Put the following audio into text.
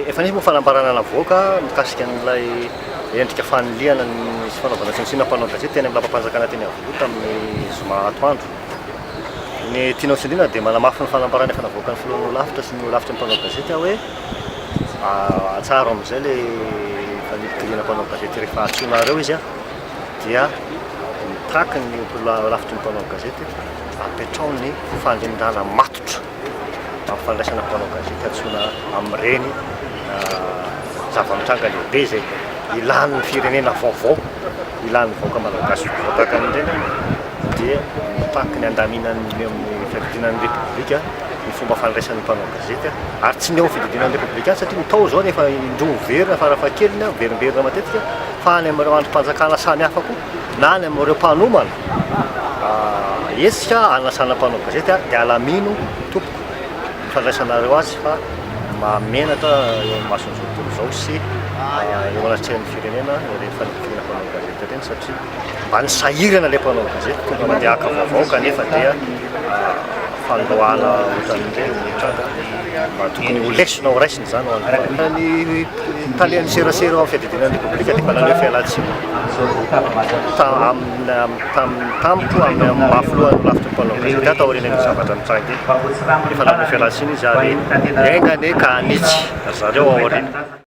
efa nisy moa fanambarana navoaka mikasika an'ilay endrika faniliana ny sy fanaovana sinosiana mpanao gazety teny amin'ny lampam-panjakana teny avoa tamin'ny zoma atoandro. Ny tianao sindriana dia manamafy ny fanambarana efa navoaka ny filohan'ny lavitra sy ny lavitra ny mpanao gazety hoe atsaro amin'izay le fanipitiliana mpanao gazety rehefa atsoinareo izy dia mitaky ny lavitra ny mpanao gazety apetrao ny fandrindrana matotra amin'ny fandraisana mpanao gazety atsoina amin'ireny zava-mitranga lehibe izay ilan'ny firenena vaovao, ilan'ny vahoaka malagasy voataka an'ireny dia mitaky ny andaminan'ny amin'ny fididinan'ny repoblika ny fomba fandraisan'ny mpanao gazety ary tsy neo fididinan'ny repoblika satria mitao zao nefa indroa verina farafahakeliny verimberina matetika fa any amin'ireo androm-panjakana samy hafa koa na any amin'ireo mpanomana esika anasana mpanao gazety dia alamino tompoko fandraisanareo azy fa mamenatra eo amin'ny mason'ny zao tontolo izao sy eo anatrehan'ny firenena rehefa nipitiliana mpanao gazety ireny satria mba ny sahirana ilay mpanao gazety tonga mandeha haka vaovao kanefa dia fandohana ohatran'ireny mitranga mba tokony ho lesona ho raisiny izany ho any talian'ny serasera amin'ny fiadidinan'ny repoblika dia mba naneo fialantsiny tamiko amin'ny mahafilohan'ny lavitra mpanao gazety atao aorian'ny zavatra mitrangy efa naneo fialantsiny izy ary engany ka anitsy zareo ao aoriana.